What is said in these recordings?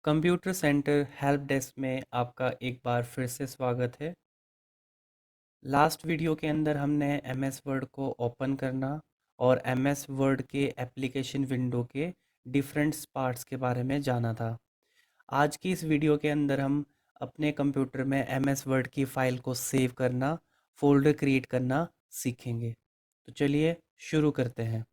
Computer centre help desk में आपका एक बार फिर से स्वागत है। लास्ट वीडियो के अंदर हमने एमएस वर्ड को ओपन करना और एमएस वर्ड के एप्लीकेशन विंडो के डिफरेंट पार्ट्स के बारे में जाना था। आज की इस वीडियो के अंदर हम अपने कंप्यूटर में एमएस वर्ड की फ़ाइल को सेव करना, फ़ोल्डर क्रिएट करना सीखेंगे। तो चलिए शुरू करते हैं।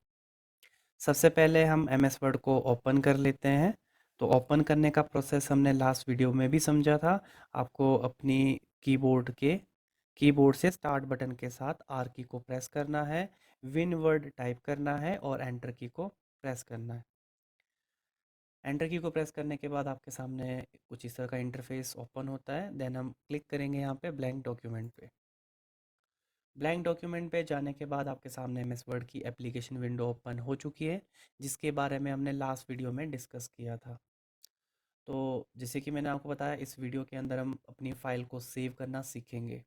सबसे पहले हम एमएस वर्ड को ओपन कर लेते हैं। तो ओपन करने का प्रोसेस हमने लास्ट वीडियो में भी समझा था। आपको अपनी कीबोर्ड से स्टार्ट बटन के साथ आर की को प्रेस करना है, विन वर्ड टाइप करना है और एंटर की को प्रेस करना है। एंटर की को प्रेस करने के बाद आपके सामने कुछ इस तरह का इंटरफेस ओपन होता है। देन हम क्लिक करेंगे यहाँ पे ब्लैंक डॉक्यूमेंट पे। ब्लैंक डॉक्यूमेंट पे जाने के बाद आपके सामने एमएस वर्ड की एप्लीकेशन विंडो ओपन हो चुकी है, जिसके बारे में हमने लास्ट वीडियो में डिस्कस किया था। तो जैसे कि मैंने आपको बताया, इस वीडियो के अंदर हम अपनी फ़ाइल को सेव करना सीखेंगे।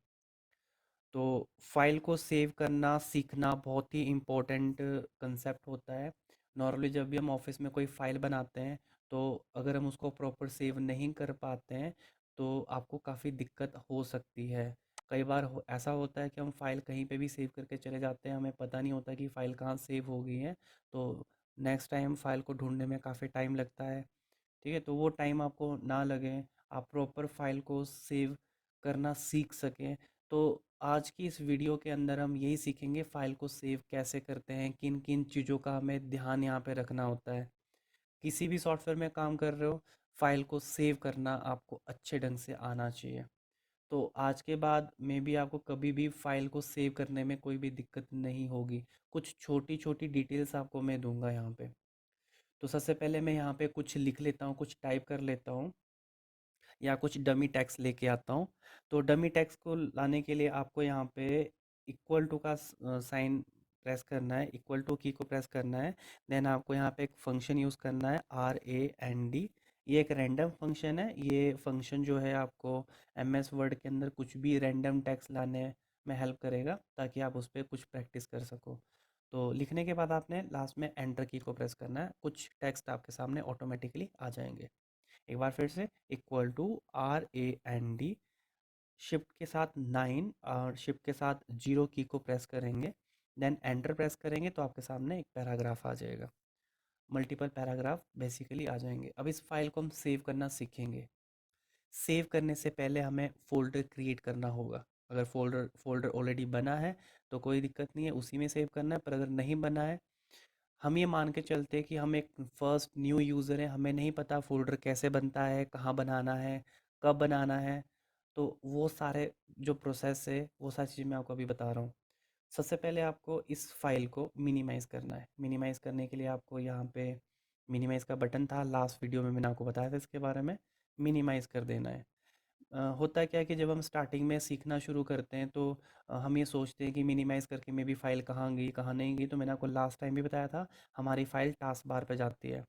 तो फाइल को सेव करना सीखना बहुत ही इम्पोर्टेंट कंसेप्ट होता है। नॉर्मली जब भी हम ऑफिस में कोई फ़ाइल बनाते हैं, तो अगर हम उसको प्रॉपर सेव नहीं कर पाते हैं तो आपको काफ़ी दिक्कत हो सकती है। कई बार ऐसा होता है कि हम फाइल कहीं पे भी सेव करके चले जाते हैं, हमें पता नहीं होता कि फ़ाइल कहाँ सेव हो गई है। तो नेक्स्ट टाइम फाइल को ढूंढने में काफ़ी टाइम लगता है। ठीक है, तो वो टाइम आपको ना लगे, आप प्रॉपर फाइल को सेव करना सीख सकें। तो आज की इस वीडियो के अंदर हम यही सीखेंगे, फाइल को सेव कैसे करते हैं, किन किन चीज़ों का हमें ध्यान यहाँ पे रखना होता है। किसी भी सॉफ्टवेयर में काम कर रहे हो, फाइल को सेव करना आपको अच्छे ढंग से आना चाहिए। तो आज के बाद में भी आपको कभी भी फाइल को सेव करने में कोई भी दिक्कत नहीं होगी। कुछ छोटी छोटी डिटेल्स आपको मैं दूंगा यहाँ पे। तो सबसे पहले मैं यहाँ पे कुछ लिख लेता हूँ, कुछ टाइप कर लेता हूँ या कुछ डमी टेक्स्ट लेके आता हूँ। तो डमी टेक्स्ट को लाने के लिए आपको यहाँ पे इक्वल टू का साइन प्रेस करना है, इक्वल टू की को प्रेस करना है। देन आपको यहाँ पे एक फंक्शन यूज़ करना है, RAND। ये एक रैंडम फंक्शन है। ये फंक्शन जो है आपको MS वर्ड के अंदर कुछ भी रैंडम टेक्स्ट लाने में हेल्प करेगा, ताकि आप उस पर कुछ प्रैक्टिस कर सको। तो लिखने के बाद आपने लास्ट में एंटर की को प्रेस करना है, कुछ टेक्स्ट आपके सामने ऑटोमेटिकली आ जाएंगे। एक बार फिर से, इक्वल टू RAND, शिफ्ट के साथ 9 और शिफ्ट के साथ 0 की को प्रेस करेंगे। देन एंटर प्रेस करेंगे तो आपके सामने एक पैराग्राफ आ जाएगा। मल्टीपल पैराग्राफ बेसिकली आ जाएंगे। अब इस फाइल को हम सेव करना सीखेंगे। सेव करने से पहले हमें फ़ोल्डर क्रिएट करना होगा। अगर फ़ोल्डर ऑलरेडी बना है तो कोई दिक्कत नहीं है, उसी में सेव करना है। पर अगर नहीं बना है, हम ये मान के चलते हैं कि हम एक फर्स्ट न्यू यूज़र हैं, हमें नहीं पता फ़ोल्डर कैसे बनता है, कहाँ बनाना है, कब बनाना है। तो वो सारे जो प्रोसेस है, वो सारी चीज़ मैं आपको अभी बता रहा हूँ। सबसे पहले आपको इस फाइल को मिनिमाइज़ करना है। मिनिमाइज़ करने के लिए आपको यहाँ पे मिनिमाइज़ का बटन था, लास्ट वीडियो में मैंने आपको बताया था इसके बारे में। मिनिमाइज़ कर देना है। होता क्या है कि जब हम स्टार्टिंग में सीखना शुरू करते हैं तो हम ये सोचते हैं कि मिनिमाइज़ करके मेरी फ़ाइल कहाँ गई कहाँ नहीं गई। तो मैंने आपको लास्ट टाइम भी बताया था, हमारी फ़ाइल टास्क बार पे जाती है।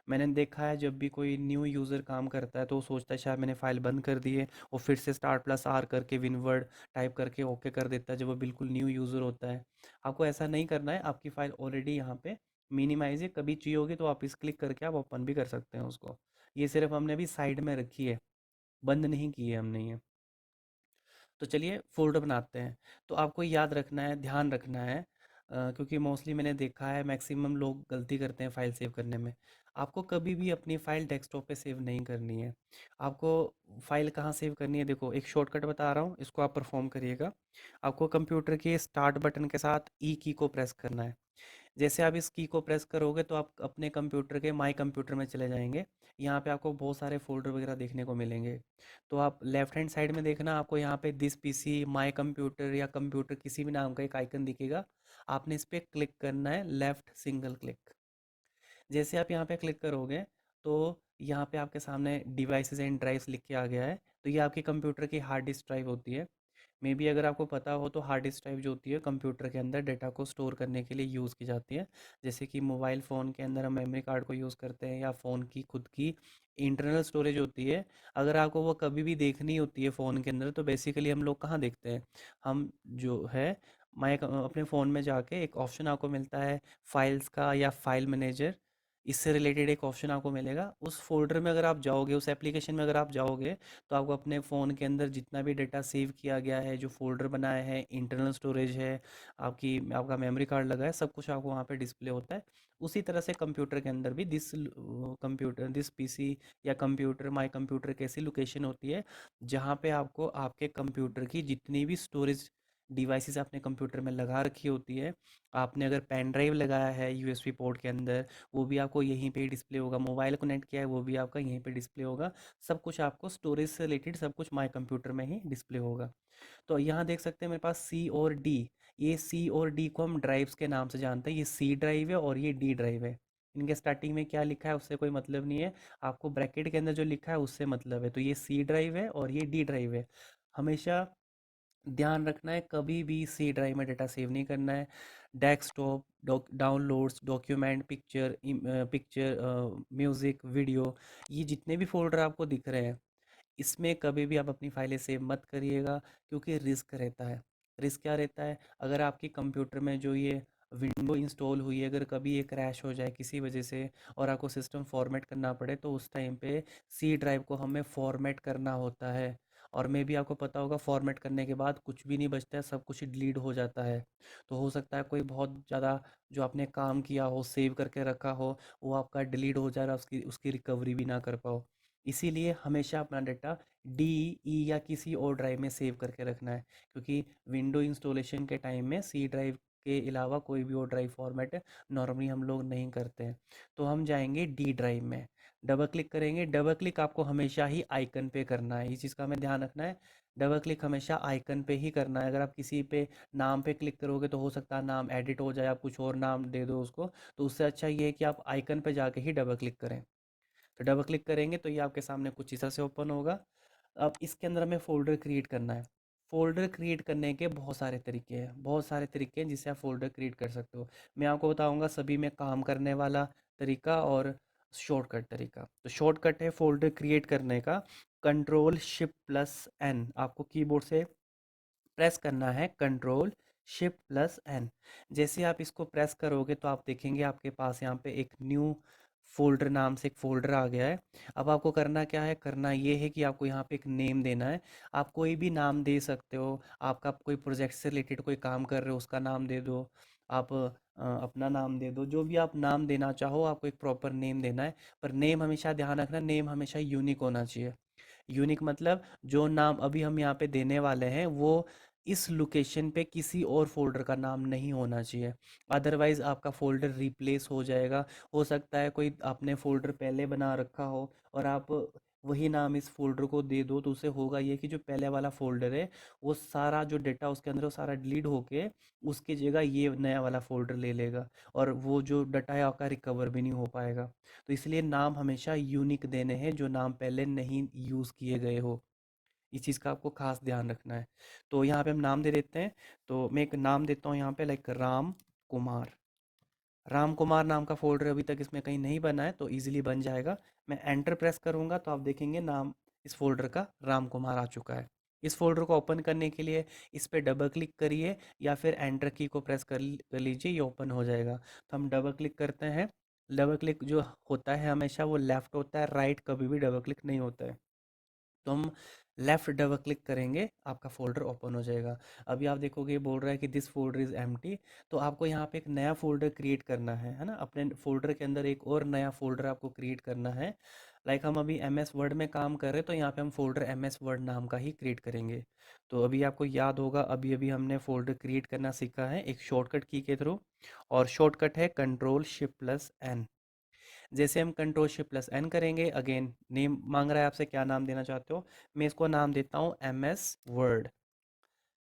मैंने देखा है जब भी कोई न्यू यूज़र काम करता है तो वो सोचता है शायद मैंने फ़ाइल बंद कर दी है, और फिर से Start+R करके विनवर्ड टाइप करके ओके कर देता है जब वो बिल्कुल न्यू यूज़र होता है। आपको ऐसा नहीं करना है, आपकी फ़ाइल ऑलरेडी यहाँ पे मिनिमाइज़ है। कभी चाहिए होगी तो आप इस क्लिक करके आप ओपन भी कर सकते हैं उसको। ये सिर्फ हमने अभी साइड में रखी है, बंद नहीं की है हमने ये। तो चलिए फ़ोल्डर बनाते हैं। तो आपको याद रखना है, ध्यान रखना है, क्योंकि मोस्टली मैंने देखा है मैक्सिमम लोग गलती करते हैं फ़ाइल सेव करने में। आपको कभी भी अपनी फ़ाइल डेस्कटॉप पे सेव नहीं करनी है। आपको फ़ाइल कहाँ सेव करनी है, देखो एक शॉर्टकट बता रहा हूँ, इसको आप परफॉर्म करिएगा। आपको कंप्यूटर के स्टार्ट बटन के साथ ई की को प्रेस करना है। जैसे आप इस की को प्रेस करोगे तो आप अपने कंप्यूटर के माई कंप्यूटर में चले जाएंगे। यहाँ पे आपको बहुत सारे फोल्डर वगैरह देखने को मिलेंगे। तो आप लेफ्ट हैंड साइड में देखना, आपको यहाँ पे दिस पीसी, माई कंप्यूटर या कंप्यूटर किसी भी नाम का एक आइकन दिखेगा। आपने इस पर क्लिक करना है, लेफ्ट सिंगल क्लिक। जैसे आप यहाँ पे क्लिक करोगे तो यहाँ पे आपके सामने डिवाइसेस एंड ड्राइव्स लिख के आ गया है। तो ये आपके कंप्यूटर की हार्ड डिस्क ड्राइव होती है। मे बी अगर आपको पता हो तो हार्ड डिस्क ड्राइव जो होती है कंप्यूटर के अंदर डेटा को स्टोर करने के लिए यूज़ की जाती है। जैसे कि मोबाइल फ़ोन के अंदर हम मेमोरी कार्ड को यूज़ करते हैं, या फ़ोन की खुद की इंटरनल स्टोरेज होती है। अगर आपको वो कभी भी देखनी होती है फ़ोन के अंदर, तो बेसिकली हम लोग कहाँ देखते हैं, हम जो है अपने फ़ोन में जाके एक ऑप्शन आपको मिलता है फाइल्स का या फाइल मैनेजर, इससे रिलेटेड एक ऑप्शन आपको मिलेगा। उस फ़ोल्डर में अगर आप जाओगे, उस एप्लीकेशन में अगर आप जाओगे, तो आपको अपने फ़ोन के अंदर जितना भी डेटा सेव किया गया है, जो फ़ोल्डर बनाए हैं, इंटरनल स्टोरेज है, आपका मेमोरी कार्ड लगा है, सब कुछ आपको वहाँ पे डिस्प्ले होता है। उसी तरह से कंप्यूटर के अंदर भी दिस पीसी या कंप्यूटर, माय कंप्यूटर की ऐसी लोकेशन होती है, जहाँ पे आपको आपके कंप्यूटर की जितनी भी स्टोरेज डिवाइसेस आपने कंप्यूटर में लगा रखी होती है, आपने अगर पेन ड्राइव लगाया है यूएसबी पोर्ट के अंदर, वो भी आपको यहीं पे ही डिस्प्ले होगा। मोबाइल कनेक्ट किया है, वो भी आपका यहीं पे डिस्प्ले होगा। सब कुछ आपको स्टोरेज से रिलेटेड सब कुछ माय कंप्यूटर में ही डिस्प्ले होगा। तो यहाँ देख सकते हैं मेरे पास सी और डी। ये सी और डी को हम ड्राइव्स के नाम से जानते हैं। ये सी ड्राइव है और ये डी ड्राइव है। इनके स्टार्टिंग में क्या लिखा है उससे कोई मतलब नहीं है, आपको ब्रैकेट के अंदर जो लिखा है उससे मतलब है। तो ये सी ड्राइव है और ये डी ड्राइव है। हमेशा ध्यान रखना है, कभी भी सी ड्राइव में डेटा सेव नहीं करना है। Desktop, downloads, document, picture, music, video, ये जितने भी फोल्डर आपको दिख रहे हैं, इसमें कभी भी आप अपनी फाइलें सेव मत करिएगा, क्योंकि रिस्क रहता है। रिस्क क्या रहता है? अगर आपके कंप्यूटर में जो ये विंडो इंस्टॉल हुई है, अगर कभी ये क्रैश हो जाए किसी वजह से और आपको सिस्टम फॉर्मेट करना पड़े, तो उस टाइम पे सी ड्राइव को हमें फॉर्मेट करना होता है। और मे भी आपको पता होगा, फॉर्मेट करने के बाद कुछ भी नहीं बचता है, सब कुछ डिलीट हो जाता है। तो हो सकता है कोई बहुत ज़्यादा जो आपने काम किया हो, सेव करके रखा हो, वो आपका डिलीट हो जाए और उसकी उसकी रिकवरी भी ना कर पाओ। इसीलिए हमेशा अपना डाटा डी, ई या किसी और ड्राइव में सेव करके रखना है, क्योंकि विंडो इंस्टॉलेशन के टाइम में सी ड्राइव के अलावा कोई भी और ड्राइव फॉर्मेट नॉर्मली हम लोग नहीं करते हैं। तो हम जाएंगे डी ड्राइव में, डबल क्लिक करेंगे। डबल क्लिक आपको हमेशा ही आइकन पे करना है, इस चीज़ का हमें ध्यान रखना है। डबल क्लिक हमेशा आइकन पे ही करना है। अगर आप किसी पे नाम पे क्लिक करोगे तो हो सकता है नाम एडिट हो जाए, आप कुछ और नाम दे दो उसको। तो उससे अच्छा ये है कि आप आइकन पे जाके ही डबल क्लिक करें। तो डबल क्लिक करेंगे तो ये आपके सामने कुछ इस तरह से ओपन होगा। अब इसके अंदर हमें फ़ोल्डर क्रिएट करना है। फ़ोल्डर क्रिएट करने के बहुत सारे तरीके हैं, बहुत सारे तरीके हैं जिससे आप फ़ोल्डर क्रिएट कर सकते हो। मैं आपको बताऊंगा सभी में काम करने वाला तरीका और शॉर्टकट तरीका। तो शॉर्टकट है फ़ोल्डर क्रिएट करने का, कंट्रोल शिफ्ट प्लस एन आपको कीबोर्ड से प्रेस करना है। कंट्रोल शिफ्ट प्लस एन, जैसे आप इसको प्रेस करोगे तो आप देखेंगे आपके पास यहाँ पे एक न्यू फोल्डर नाम से एक फोल्डर आ गया है। अब आपको करना क्या है? करना ये है कि आपको यहाँ पे एक नेम देना है। आप कोई भी नाम दे सकते हो। आपका कोई प्रोजेक्ट से रिलेटेड कोई काम कर रहे हो उसका नाम दे दो। आप अपना नाम दे दो, जो भी आप नाम देना चाहो आपको एक प्रॉपर नेम देना है। पर नेम हमेशा ध्यान रखना, नेम हमेशा यूनिक होना चाहिए। यूनिक मतलब जो नाम अभी हम यहाँ पे देने वाले हैं वो इस लोकेशन पे किसी और फोल्डर का नाम नहीं होना चाहिए, अदरवाइज आपका फोल्डर रिप्लेस हो जाएगा। हो सकता है कोई आपने फोल्डर पहले बना रखा हो और आप वही नाम इस फोल्डर को दे दो, तो उससे होगा ये कि जो पहले वाला फोल्डर है वो सारा जो डेटा उसके अंदर वो सारा डिलीट होके उसकी जगह ये नया वाला फोल्डर ले लेगा, और वो जो डाटा है आपका रिकवर भी नहीं हो पाएगा। तो इसलिए नाम हमेशा यूनिक देने हैं, जो नाम पहले नहीं यूज़ किए गए हो। इस चीज़ का आपको खास ध्यान रखना है। तो यहाँ पे हम नाम दे देते हैं। तो मैं एक नाम देता हूँ यहाँ पे, लाइक राम कुमार। राम कुमार नाम का फ़ोल्डर अभी तक इसमें कहीं नहीं बना है, तो ईज़िली बन जाएगा। मैं एंटर प्रेस करूँगा तो आप देखेंगे नाम इस फ़ोल्डर का राम कुमार आ चुका है। इस फ़ोल्डर को ओपन करने के लिए इस पे डबल क्लिक करिए या फिर एंटर की को प्रेस कर लीजिए, ये ओपन हो जाएगा। तो हम डबल क्लिक करते हैं। डबल क्लिक जो होता है हमेशा वो लेफ़्ट होता है, राइट कभी भी डबल क्लिक नहीं होता है। तो हम लेफ़्ट डबल क्लिक करेंगे, आपका फ़ोल्डर ओपन हो जाएगा। अभी आप देखोगे ये बोल रहा है कि दिस फ़ोल्डर इज़ एम्प्टी। तो आपको यहाँ पे एक नया फ़ोल्डर क्रिएट करना है ना? अपने फ़ोल्डर के अंदर एक और नया फ़ोल्डर आपको क्रिएट करना है। लाइक हम अभी एम एस वर्ड में काम कर रहे हैं, तो यहाँ पे हम फ़ोल्डर एम एस वर्ड नाम का ही क्रिएट करेंगे। तो अभी आपको याद होगा, अभी अभी हमने फ़ोल्डर क्रिएट करना सीखा है एक शॉर्टकट की के थ्रू, और शॉर्टकट है कंट्रोल शिफ्ट प्लस एन। जैसे हम कंट्रोल शिफ्ट प्लस एन करेंगे, अगेन नेम मांग रहा है आपसे, क्या नाम देना चाहते हो? मैं इसको नाम देता हूँ M S word.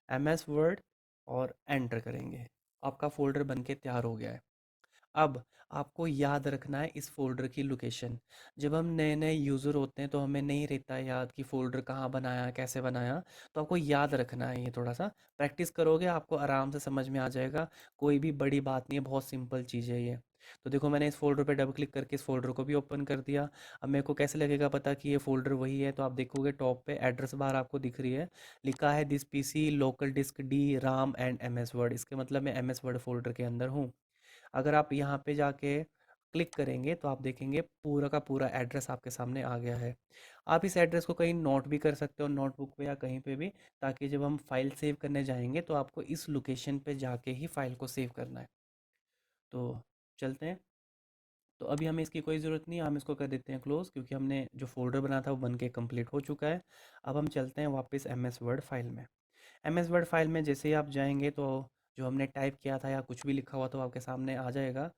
M S word, और एंटर करेंगे। आपका फोल्डर बन के तैयार हो गया है। अब आपको याद रखना है इस फ़ोल्डर की लोकेशन। जब हम नए-नए यूज़र होते हैं तो हमें नहीं रहता है याद कि फ़ोल्डर कहाँ बनाया, कैसे बनाया। तो आपको याद रखना है, ये थोड़ा-सा प्रैक्टिस करोगे आपको आराम से समझ में आ जाएगा। कोई भी बड़ी बात नहीं है, बहुत सिंपल चीज़ है ये। तो देखो मैंने इस फ़ोल्डर पे डबल क्लिक करके इस फ़ोल्डर को भी ओपन कर दिया। अब मेरे को कैसे लगेगा पता कि ये फ़ोल्डर वही है? तो आप देखोगे टॉप पे एड्रेस बार आपको दिख रही है, लिखा है this PC local disk D Ram and MS word. इसके मतलब मैं एमएस वर्ड फ़ोल्डर के अंदर हूँ। अगर आप यहाँ पे जाके क्लिक करेंगे तो आप देखेंगे पूरा का पूरा एड्रेस आपके सामने आ गया है। आप इस एड्रेस को कहीं नोट भी कर सकते हो नोटबुक पे या कहीं पे भी, ताकि जब हम फाइल सेव करने जाएंगे तो आपको इस लोकेशन पे जाके ही फाइल को सेव करना है। तो चलते हैं। तो अभी हमें इसकी कोई ज़रूरत नहीं है, हम इसको कर देते हैं क्लोज़, क्योंकि हमने जो फ़ोल्डर बना था वो बन के कंप्लीट हो चुका है। अब हम चलते हैं वापस एम एस वर्ड फाइल में। एम एस वर्ड फाइल में जैसे ही आप जाएंगे तो जो हमने टाइप किया था या कुछ भी लिखा हुआ तो आपके सामने आ जाएगा।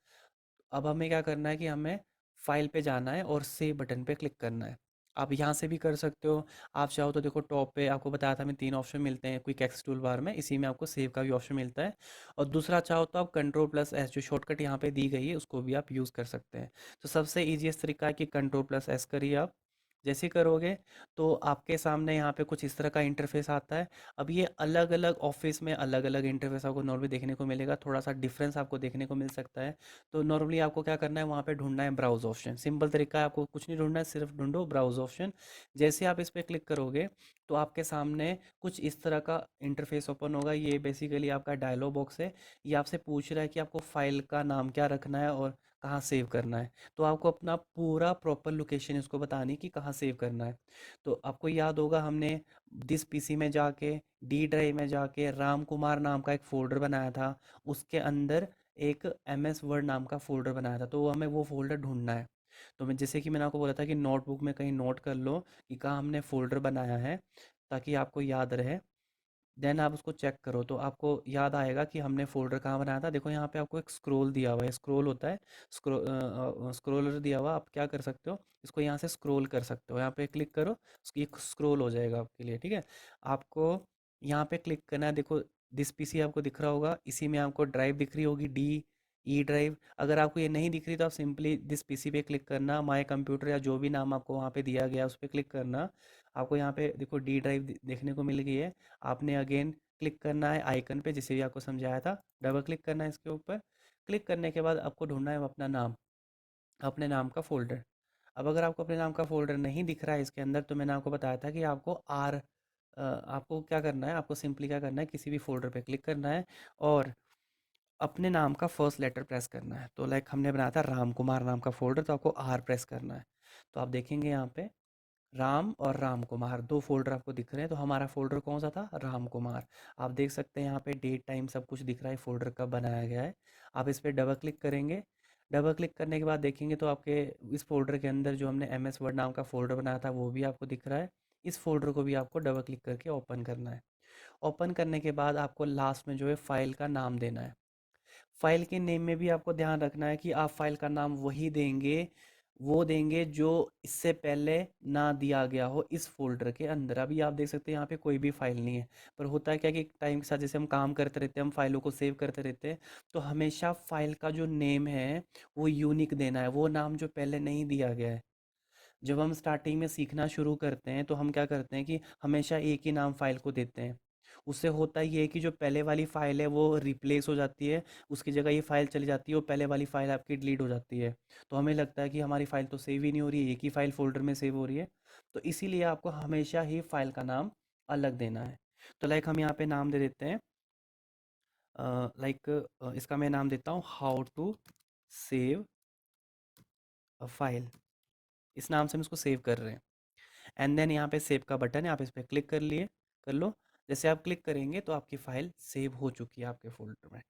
अब हमें क्या करना है कि हमें फाइल पे जाना है और सेव बटन पे क्लिक करना है। आप यहाँ से भी कर सकते हो। आप चाहो तो देखो टॉप पे आपको बताया था, हमें 3 ऑप्शन मिलते हैं क्विक एक्स टूल बार में, इसी में आपको सेव का भी ऑप्शन मिलता है। और दूसरा चाहो तो आप कंट्रोल+S जो शॉर्टकट यहाँ पे दी गई है उसको भी आप यूज़ कर सकते हैं। तो सबसे ईज़ीएस्ट तरीका है कि कंट्रोल+S करिए आप। जैसे ही करोगे तो आपके सामने यहाँ पे कुछ इस तरह का इंटरफेस आता है। अब ये अलग अलग ऑफिस में अलग अलग इंटरफेस आपको नॉर्मली देखने को मिलेगा, थोड़ा सा डिफरेंस आपको देखने को मिल सकता है। तो नॉर्मली आपको क्या करना है, वहाँ पे ढूंढना है ब्राउज़ ऑप्शन। सिंपल तरीका है, आपको कुछ नहीं ढूंढना है, सिर्फ ढूंढो ब्राउज़ ऑप्शन। जैसे आप इस पर क्लिक करोगे तो आपके सामने कुछ इस तरह का इंटरफेस ओपन होगा। ये बेसिकली आपका डायलॉग बॉक्स है। ये आपसे पूछ रहा है कि आपको फाइल का नाम क्या रखना है और कहाँ सेव करना है। तो आपको अपना पूरा प्रॉपर लोकेशन इसको बतानी कि कहाँ सेव करना है। तो आपको याद होगा हमने दिस पीसी में जाके डी ड्राइव में जाके राम कुमार नाम का एक फ़ोल्डर बनाया था। उसके अंदर एक एम एस वर्ड नाम का फ़ोल्डर बनाया था, तो हमें वो फ़ोल्डर ढूंढना है। तो मैं जैसे कि मैंने आपको बोला था कि नोटबुक में कहीं नोट कर लो कि कहाँ हमने फ़ोल्डर बनाया है, ताकि आपको याद रहे। देन आप उसको चेक करो तो आपको याद आएगा कि हमने फ़ोल्डर कहाँ बनाया था। देखो यहाँ पे आपको एक स्क्रॉल दिया हुआ है, स्क्रॉल होता है, स्क्रॉलर दिया हुआ। आप क्या कर सकते हो, इसको यहाँ से स्क्रॉल कर सकते हो। यहाँ पे क्लिक करो, ये स्क्रॉल हो जाएगा आपके लिए, ठीक है। आपको यहाँ पे क्लिक करना है। देखो दिस पीसी आपको दिख रहा होगा, इसी में आपको ड्राइव दिख रही होगी, डी ई ड्राइव। अगर आपको ये नहीं दिख रही तो आप सिंपली दिस पीसी पे क्लिक करना, माय कंप्यूटर या जो भी नाम आपको वहाँ पे दिया गया उस पर क्लिक करना। आपको यहाँ पे देखो डी ड्राइव देखने को मिल गई है। आपने अगेन क्लिक करना है आइकन पे, जिसे भी आपको समझाया था, डबल क्लिक करना है इसके ऊपर। क्लिक करने के बाद आपको ढूंढना है अपना नाम, अपने नाम का फ़ोल्डर। अब अगर आपको अपने नाम का फ़ोल्डर नहीं दिख रहा है इसके अंदर, तो मैंने आपको बताया था कि आपको क्या करना है, आपको सिंपली क्या करना है, किसी भी फ़ोल्डर पे क्लिक करना है और अपने नाम का फर्स्ट लेटर प्रेस करना है। तो लाइक हमने बनाया था राम कुमार नाम का फ़ोल्डर, तो आपको आर प्रेस करना है। तो आप देखेंगे यहाँ पे राम और राम कुमार 2 फ़ोल्डर आपको दिख रहे हैं। तो हमारा फ़ोल्डर कौन-सा था? राम कुमार। आप देख सकते हैं यहाँ पे डेट, टाइम सब कुछ दिख रहा है, फ़ोल्डर कब बनाया गया है। आप इस पे डबल क्लिक करेंगे। डबल क्लिक करने के बाद देखेंगे तो आपके इस फ़ोल्डर के अंदर जो हमने एमएस वर्ड नाम का फ़ोल्डर बनाया था वो भी आपको दिख रहा है। इस फ़ोल्डर को भी आपको डबल क्लिक करके ओपन करना है। ओपन करने के बाद आपको लास्ट में जो है फ़ाइल का नाम देना है। फाइल के नेम में भी आपको ध्यान रखना है कि आप फाइल का नाम वही देंगे, वो देंगे जो इससे पहले ना दिया गया हो इस फ़ोल्डर के अंदर। अभी आप देख सकते हैं यहाँ पे कोई भी फ़ाइल नहीं है, पर होता है क्या कि टाइम के साथ जैसे हम काम करते रहते हैं, हम फ़ाइलों को सेव करते रहते हैं, तो हमेशा फ़ाइल का जो नेम है वो यूनिक देना है, वो नाम जो पहले नहीं दिया गया है। जब हम स्टार्टिंग में सीखना शुरू करते हैं तो हम क्या करते हैं कि हमेशा एक ही नाम फाइल को देते हैं। उससे होता ये है कि जो पहले वाली फाइल है वो रिप्लेस हो जाती है, उसकी जगह ये फाइल चली जाती है, वो पहले वाली फाइल आपकी डिलीट हो जाती है। तो हमें लगता है कि हमारी फाइल तो सेव ही नहीं हो रही है, एक ही फाइल फोल्डर में सेव हो रही है। तो इसीलिए आपको हमेशा ही फाइल का नाम अलग देना है। तो लाइक हम यहाँ पे नाम दे देते हैं, लाइक इसका मैं नाम देता हूँ how to save a file. इस नाम से हम इसको सेव कर रहे हैं। एंड देन यहाँ पे सेव का बटन है, आप इस पर क्लिक कर लो। जैसे आप क्लिक करेंगे तो आपकी फ़ाइल सेव हो चुकी है आपके फ़ोल्डर में।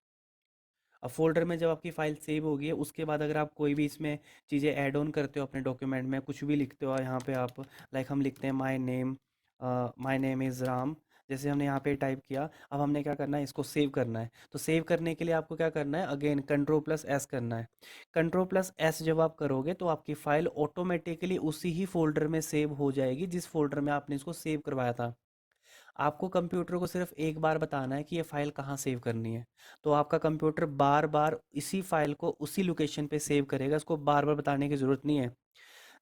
अब फ़ोल्डर में जब आपकी फ़ाइल सेव होगी है, उसके बाद अगर आप कोई भी इसमें चीज़ें ऐड ऑन करते हो अपने डॉक्यूमेंट में, कुछ भी लिखते हो यहाँ पे आप, लाइक हम लिखते हैं माय नेम इज़ राम। जैसे हमने यहाँ पे टाइप किया, अब हमने क्या करना है, इसको सेव करना है। तो सेव करने के लिए आपको क्या करना है, अगेन कंट्रोल+S करना है। कंट्रोल+S जब आप करोगे तो आपकी फ़ाइल ऑटोमेटिकली उसी ही फ़ोल्डर में सेव हो जाएगी जिस फ़ोल्डर में आपने इसको सेव करवाया था। आपको कंप्यूटर को सिर्फ एक बार बताना है कि ये फ़ाइल कहाँ सेव करनी है। तो आपका कंप्यूटर बार बार इसी फ़ाइल को उसी लोकेशन पे सेव करेगा, इसको बार बार बताने की ज़रूरत नहीं है।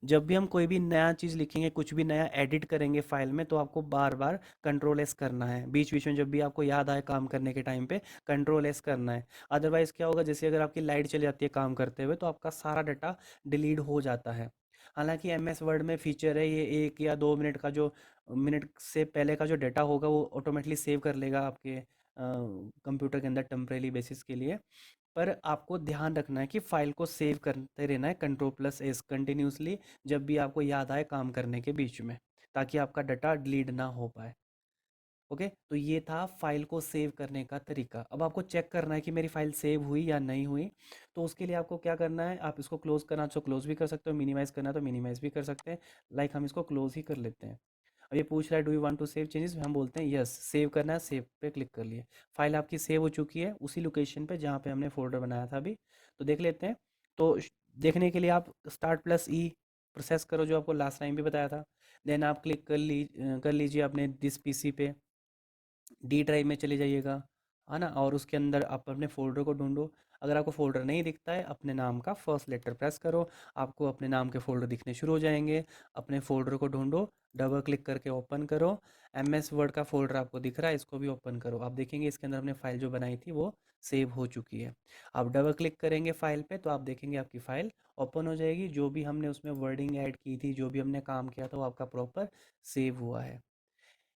जब भी हम कोई भी नया चीज़ लिखेंगे, कुछ भी नया एडिट करेंगे फाइल में, तो आपको बार बार कंट्रोल एस करना है। बीच बीच में जब भी आपको याद आए काम करने के टाइम पे कंट्रोल एस करना है। अदरवाइज़ क्या होगा, जैसे अगर आपकी लाइट चली जाती है काम करते हुए तो आपका सारा डाटा डिलीट हो जाता है। हालांकि एम एस वर्ड में फीचर है, ये 1 या 2 मिनट का जो मिनट से पहले का जो डाटा होगा वो ऑटोमेटिकली सेव कर लेगा आपके कंप्यूटर के अंदर टेम्परेरी बेसिस के लिए। पर आपको ध्यान रखना है कि फ़ाइल को सेव करते रहना है कंट्रोल+S कंटिन्यूसली, जब भी आपको याद आए काम करने के बीच में, ताकि आपका डाटा डिलीट ना हो पाए। ओके, तो ये था फाइल को सेव करने का तरीका। अब आपको चेक करना है कि मेरी फाइल सेव हुई या नहीं हुई। तो उसके लिए आपको क्या करना है, आप इसको क्लोज करना तो क्लोज भी कर सकते हो, मिनिमाइज करना तो मिनिमाइज भी कर सकते हैं। लाइक हम इसको क्लोज ही कर लेते हैं। अब ये पूछ रहा है do you want to save changes, हम बोलते हैं यस, सेव करना है, सेव पे क्लिक कर लिए। फाइल आपकी सेव हो चुकी है उसी लोकेशन पे जहाँ पे हमने फोल्डर बनाया था अभी। तो देख लेते हैं। तो देखने के लिए आप Start+E प्रोसेस करो, जो आपको लास्ट टाइम भी बताया था। देन आप क्लिक कर लीजिए अपने दिस पीसी पे, डी ड्राइव में चले जाइएगा, है ना, और उसके अंदर आप अपने फ़ोल्डर को ढूंढो। अगर आपको फ़ोल्डर नहीं दिखता है, अपने नाम का फर्स्ट लेटर प्रेस करो, आपको अपने नाम के फ़ोल्डर दिखने शुरू हो जाएंगे। अपने फ़ोल्डर को ढूंढो, डबल क्लिक करके ओपन करो। MS वर्ड का फ़ोल्डर आपको दिख रहा है, इसको भी ओपन करो। आप देखेंगे इसके अंदर हमने फ़ाइल जो बनाई थी वो सेव हो चुकी है। आप डबल क्लिक करेंगे फ़ाइल पे तो आप देखेंगे आपकी फ़ाइल ओपन हो जाएगी। जो भी हमने उसमें वर्डिंग ऐड की थी, जो भी हमने काम किया था, वो आपका प्रॉपर सेव हुआ है।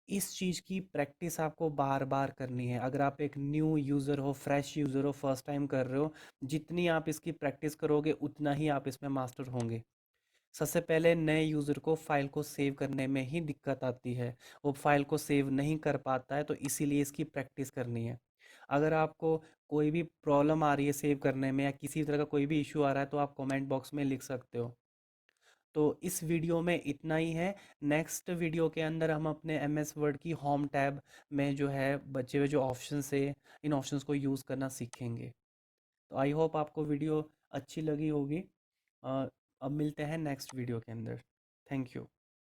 इस चीज़ की प्रैक्टिस आपको बार बार करनी है। अगर आप एक न्यू यूज़र हो, फ्रेश यूज़र हो, फर्स्ट टाइम कर रहे हो, जितनी आप इसकी प्रैक्टिस करोगे उतना ही आप इसमें मास्टर होंगे। सबसे पहले नए यूज़र को फाइल को सेव करने में ही दिक्कत आती है, वो फाइल को सेव नहीं कर पाता है, तो इसीलिए इसकी प्रैक्टिस करनी है। अगर आपको कोई भी प्रॉब्लम आ रही है सेव करने में, या किसी तरह का कोई भी इशू आ रहा है, तो आप कमेंट बॉक्स में लिख सकते हो। तो इस वीडियो में इतना ही है। नेक्स्ट वीडियो के अंदर हम अपने MS वर्ड की होम टैब में जो है बचे हुए जो ऑप्शंस है, इन ऑप्शंस को यूज़ करना सीखेंगे। तो आई होप आपको वीडियो अच्छी लगी होगी। अब मिलते हैं नेक्स्ट वीडियो के अंदर। Thank you.